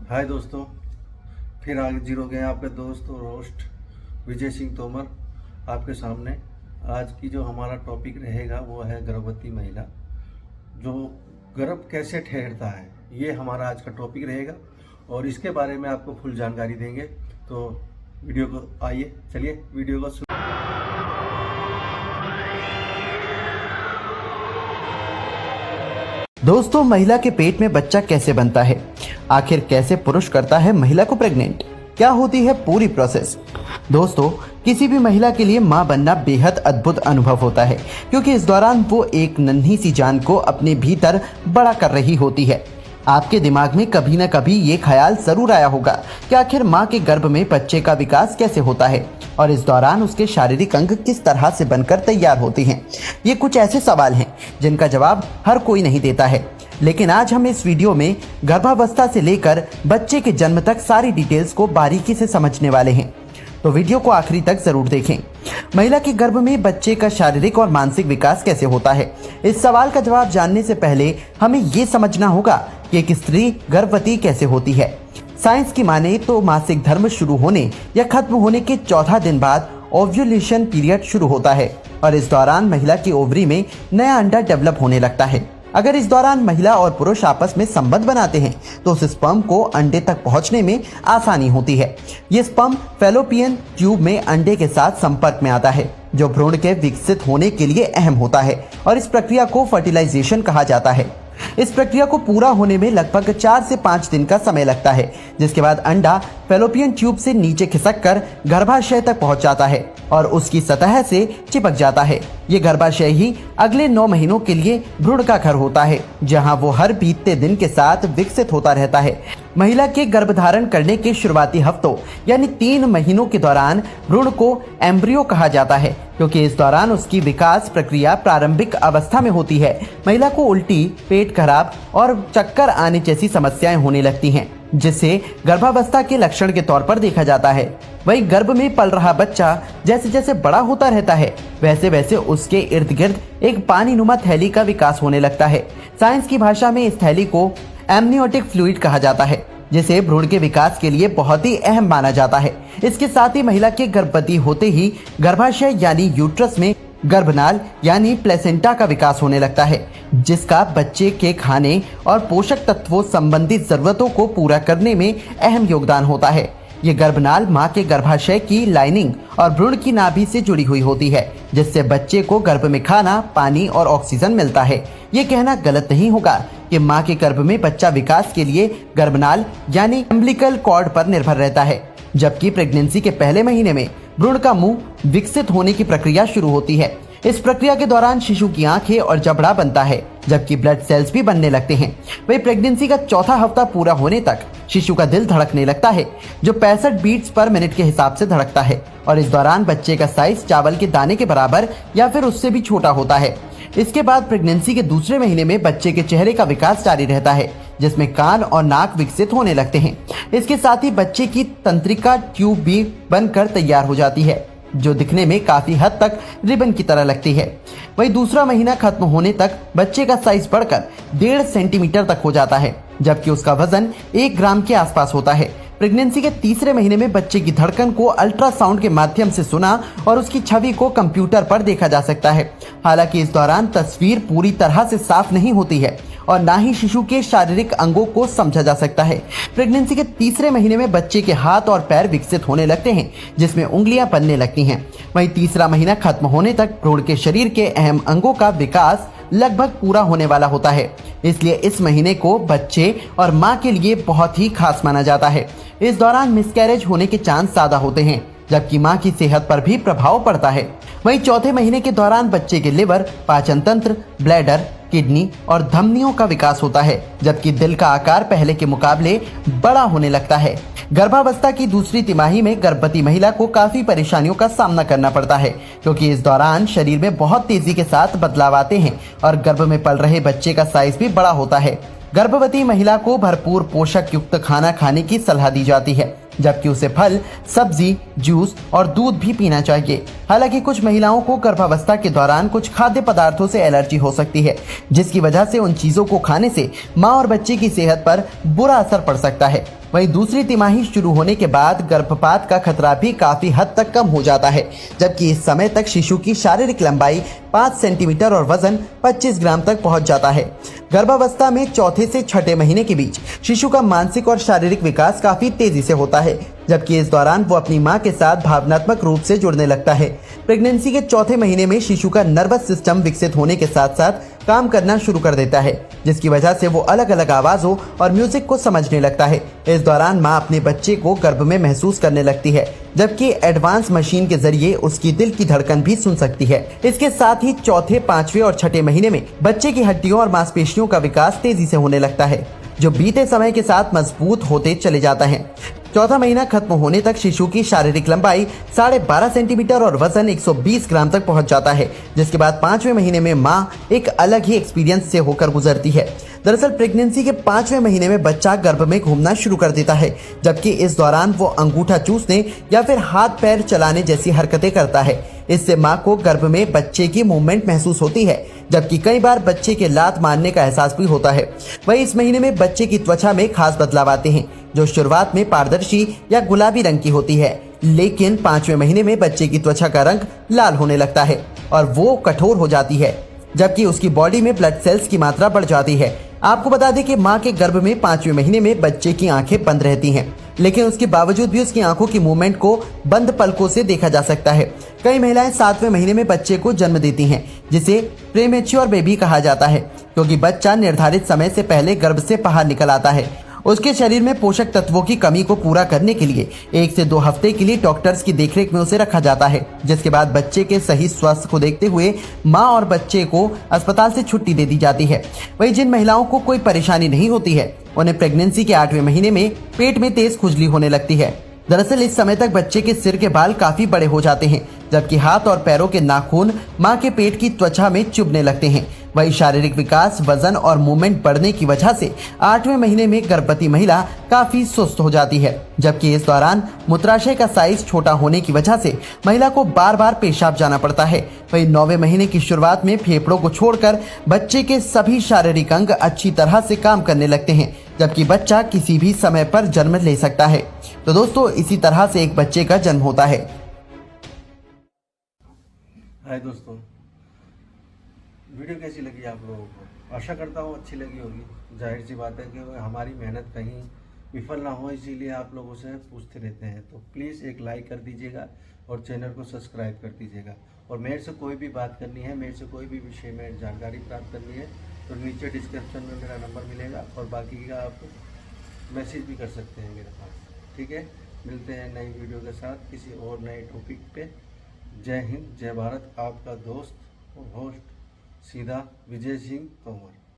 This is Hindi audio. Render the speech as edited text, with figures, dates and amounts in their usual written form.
हाय दोस्तों, फिर हाजिर हो गए आपके दोस्त और होस्ट विजय सिंह तोमर आपके सामने। आज की जो हमारा टॉपिक रहेगा वो है गर्भवती महिला, जो गर्भ कैसे ठहरता है, ये हमारा आज का टॉपिक रहेगा और इसके बारे में आपको फुल जानकारी देंगे। तो वीडियो को चलिए वीडियो को दोस्तों, महिला के पेट में बच्चा कैसे बनता है, आखिर कैसे पुरुष करता है महिला को प्रेग्नेंट, क्या होती है पूरी प्रोसेस। दोस्तों, किसी भी महिला के लिए मां बनना बेहद अद्भुत अनुभव होता है, क्योंकि इस दौरान वो एक नन्ही सी जान को अपने भीतर बड़ा कर रही होती है। आपके दिमाग में कभी न कभी ये ख्याल जरूर आया होगा कि आखिर माँ के गर्भ में बच्चे का विकास कैसे होता है और इस दौरान उसके शारीरिक अंग किस तरह से बनकर तैयार होते हैं। ये कुछ ऐसे सवाल हैं जिनका जवाब हर कोई नहीं देता है, लेकिन आज हम इस वीडियो में गर्भावस्था से लेकर बच्चे के जन्म तक सारी डिटेल्स को बारीकी से समझने वाले हैं, तो वीडियो को आखिरी तक जरूर देखें। महिला के गर्भ में बच्चे का शारीरिक और मानसिक विकास कैसे होता है, इस सवाल का जवाब जानने से पहले हमें ये समझना होगा कि एक स्त्री गर्भवती कैसे होती है। साइंस की माने तो मासिक धर्म शुरू होने या खत्म होने के 14 दिन बाद ओव्यूलेशन पीरियड शुरू होता है और इस दौरान महिला की ओवरी में नया अंडा डेवलप होने लगता है। अगर इस दौरान महिला और पुरुष आपस में संबंध बनाते हैं तो उस स्पर्म को अंडे तक पहुंचने में आसानी होती है। ये स्पर्म फैलोपियन ट्यूब में अंडे के साथ संपर्क में आता है, जो भ्रूण के विकसित होने के लिए अहम होता है और इस प्रक्रिया को फर्टिलाइजेशन कहा जाता है। इस प्रक्रिया को पूरा होने में लगभग 4 से 5 दिन का समय लगता है, जिसके बाद अंडा फैलोपियन ट्यूब से नीचे खिसककर गर्भाशय तक पहुंच जाता है और उसकी सतह से चिपक जाता है। ये गर्भाशय ही अगले 9 महीनों के लिए भ्रूण का घर होता है, जहां वो हर बीतते दिन के साथ विकसित होता रहता है। महिला के गर्भधारण करने के शुरुआती हफ्तों यानी 3 महीनों के दौरान भ्रूण को एम्ब्रियो कहा जाता है, क्योंकि इस दौरान उसकी विकास प्रक्रिया प्रारंभिक अवस्था में होती है। महिला को उल्टी, पेट खराब और चक्कर आने जैसी समस्याएं होने लगती हैं, जिसे गर्भावस्था के लक्षण के तौर पर देखा जाता है। वही गर्भ में पल रहा बच्चा जैसे जैसे बड़ा होता रहता है, वैसे वैसे उसके इर्द गिर्द एक पानीनुमा थैली का विकास होने लगता है। साइंस की भाषा में इस थैली को एमनियोटिक फ्लूइड कहा जाता है, जिसे भ्रूण के विकास के लिए बहुत ही अहम माना जाता है। इसके साथ ही महिला के गर्भवती होते ही गर्भाशय यानी यूट्रस में गर्भनाल यानी प्लेसेंटा का विकास होने लगता है, जिसका बच्चे के खाने और पोषक तत्वों संबंधित जरूरतों को पूरा करने में अहम योगदान होता है। ये गर्भनाल मां के गर्भाशय की लाइनिंग और भ्रूण की नाभि से जुड़ी हुई होती है, जिससे बच्चे को गर्भ में खाना, पानी और ऑक्सीजन मिलता है। ये कहना गलत नहीं होगा कि मां के गर्भ में बच्चा विकास के लिए गर्भनाल यानी अम्बिलिकल कॉर्ड पर निर्भर रहता है, जबकि प्रेगनेंसी के पहले महीने में भ्रूण का मुंह विकसित होने की प्रक्रिया शुरू होती है। इस प्रक्रिया के दौरान शिशु की आंखें और जबड़ा बनता है, जबकि ब्लड सेल्स भी बनने लगते हैं। वही प्रेगनेंसी का चौथा हफ्ता पूरा होने तक शिशु का दिल धड़कने लगता है, जो 65 बीट्स पर मिनट के हिसाब से धड़कता है और इस दौरान बच्चे का साइज चावल के दाने के बराबर या फिर उससे भी छोटा होता है। इसके बाद प्रेगनेंसी के दूसरे महीने में बच्चे के चेहरे का विकास जारी रहता है, जिसमें कान और नाक विकसित होने लगते हैं। इसके साथ ही बच्चे की तंत्रिका ट्यूब भी बनकर तैयार हो जाती है, जो दिखने में काफी हद तक रिबन की तरह लगती है। वही दूसरा महीना खत्म होने तक बच्चे का साइज बढ़कर 1.5 सेंटीमीटर तक हो जाता है, जबकि उसका वजन 1 ग्राम के आसपास होता है। प्रेगनेंसी के तीसरे महीने में बच्चे की धड़कन को अल्ट्रासाउंड के माध्यम से सुना और उसकी छवि को कंप्यूटर पर देखा जा सकता है। हालांकि इस दौरान तस्वीर पूरी तरह से साफ नहीं होती है और ना ही शिशु के शारीरिक अंगों को समझा जा सकता है। प्रेगनेंसी के तीसरे महीने में बच्चे के हाथ और पैर विकसित होने लगते हैं, जिसमें उंगलियां बनने लगती हैं। वहीं तीसरा महीना खत्म होने तक भ्रूण के शरीर के अहम अंगों का विकास लगभग पूरा होने वाला होता है, इसलिए इस महीने को बच्चे और मां के लिए बहुत ही खास माना जाता है। इस दौरान मिसकैरेज होने के चांस ज्यादा होते हैं, जबकि मां की सेहत पर भी प्रभाव पड़ता है। वहीं चौथे महीने के दौरान बच्चे के लिवर, पाचन तंत्र, ब्लैडर, किडनी और धमनियों का विकास होता है, जबकि दिल का आकार पहले के मुकाबले बड़ा होने लगता है। गर्भावस्था की दूसरी तिमाही में गर्भवती महिला को काफी परेशानियों का सामना करना पड़ता है, क्योंकि इस दौरान शरीर में बहुत तेजी के साथ बदलाव आते हैं और गर्भ में पल रहे बच्चे का साइज भी बड़ा होता है। गर्भवती महिला को भरपूर पोषक युक्त खाना खाने की सलाह दी जाती है, जबकि उसे फल, सब्जी, जूस और दूध भी पीना चाहिए। हालांकि कुछ महिलाओं को गर्भावस्था के दौरान कुछ खाद्य पदार्थों से एलर्जी हो सकती है, जिसकी वजह से उन चीजों को खाने से मां और बच्चे की सेहत पर बुरा असर पड़ सकता है। वहीं दूसरी तिमाही शुरू होने के बाद गर्भपात का खतरा भी काफी हद तक कम हो जाता है, जबकि इस समय तक शिशु की शारीरिक लंबाई 5 सेंटीमीटर और वजन 25 ग्राम तक पहुंच जाता है। गर्भावस्था में चौथे से छठे महीने के बीच शिशु का मानसिक और शारीरिक विकास काफी तेजी से होता है, जबकि इस दौरान वो अपनी मां के साथ भावनात्मक रूप से जुड़ने लगता है। प्रेगनेंसी के चौथे महीने में शिशु का नर्वस सिस्टम विकसित होने के साथ साथ काम करना शुरू कर देता है, जिसकी वजह से वो अलग अलग आवाजों और म्यूजिक को समझने लगता है। इस दौरान मां अपने बच्चे को गर्भ में महसूस करने लगती है, जबकि एडवांस मशीन के जरिए उसकी दिल की धड़कन भी सुन सकती है। इसके साथ ही चौथे, पांचवें और छठे महीने में बच्चे की हड्डियों और मांसपेशियों का विकास तेजी से होने लगता है, जो बीते समय के साथ मजबूत होते चले जाता है। चौथा महीना खत्म होने तक शिशु की शारीरिक लंबाई 12.5 सेंटीमीटर और वजन 120 ग्राम तक पहुंच जाता है, जिसके बाद 5वें महीने में मां एक अलग ही एक्सपीरियंस से होकर गुजरती है। दरअसल प्रेगनेंसी के 5वें महीने में बच्चा गर्भ में घूमना शुरू कर देता है, जबकि इस दौरान वो अंगूठा चूसने या फिर हाथ पैर चलाने जैसी हरकतें करता है। इससे मां को गर्भ में बच्चे की मूवमेंट महसूस होती है, जबकि कई बार बच्चे के लात मारने का एहसास भी होता है। वहीं इस महीने में बच्चे की त्वचा में खास बदलाव आते हैं, जो शुरुआत में पारदर्शी या गुलाबी रंग की होती है, लेकिन 5वें महीने में बच्चे की त्वचा का रंग लाल होने लगता है और वो कठोर हो जाती है, जबकि उसकी बॉडी में ब्लड सेल्स की मात्रा बढ़ जाती है। आपको बता दें कि मां के गर्भ में 5वें महीने में बच्चे की आंखें बंद रहती हैं, लेकिन उसके बावजूद भी उसकी आंखों की मूवमेंट को बंद पलकों से देखा जा सकता है। कई महिलाएं 7वें महीने में बच्चे को जन्म देती हैं, जिसे प्रीमेच्योर बेबी कहा जाता है, क्योंकि बच्चा निर्धारित समय से पहले गर्भ से बाहर निकल आता है। उसके शरीर में पोषक तत्वों की कमी को पूरा करने के लिए 1 से 2 हफ्ते के लिए डॉक्टर्स की देखरेख में उसे रखा जाता है, जिसके बाद बच्चे के सही स्वास्थ्य को देखते हुए मां और बच्चे को अस्पताल से छुट्टी दे दी जाती है। वहीं जिन महिलाओं को कोई परेशानी नहीं होती है, उन्हें प्रेगनेंसी के 8वें महीने में पेट में तेज खुजली होने लगती है। दरअसल इस समय तक बच्चे के सिर के बाल काफी बड़े हो जाते हैं, जबकि हाथ और पैरों के नाखून मां के पेट की त्वचा में चुभने लगते हैं। वही शारीरिक विकास, वजन और मूवमेंट बढ़ने की वजह से 8वें महीने में गर्भवती महिला काफी सुस्त हो जाती है, जबकि इस दौरान मूत्राशय का साइज छोटा होने की वजह से महिला को बार बार पेशाब जाना पड़ता है। वही 9वें महीने की शुरुआत में फेफड़ों को छोड़कर बच्चे के सभी शारीरिक अंग अच्छी तरह से काम करने लगते हैं, जबकि बच्चा किसी भी समय पर जन्म ले सकता है। तो दोस्तों, इसी तरह से एक बच्चे का जन्म होता है। हाय दोस्तों, वीडियो कैसी लगी आप लोगों को? आशा करता हूँ अच्छी लगी होगी। जाहिर सी बात है कि हमारी मेहनत कहीं विफल ना हो, इसीलिए आप लोगों से पूछते रहते हैं। तो प्लीज़ एक लाइक कर दीजिएगा और चैनल को सब्सक्राइब कर दीजिएगा। और मेरे से कोई भी बात करनी है, मेरे से कोई भी विषय में जानकारी प्राप्त करनी है, तो नीचे डिस्क्रिप्शन में मेरा नंबर मिलेगा और बाकी का आप मैसेज भी कर सकते हैं मेरे पास। ठीक है, मिलते हैं नई वीडियो के साथ किसी और नए टॉपिक पे। जय हिंद, जय भारत। आपका दोस्त और होस्ट सीधा विजय सिंह तोमर।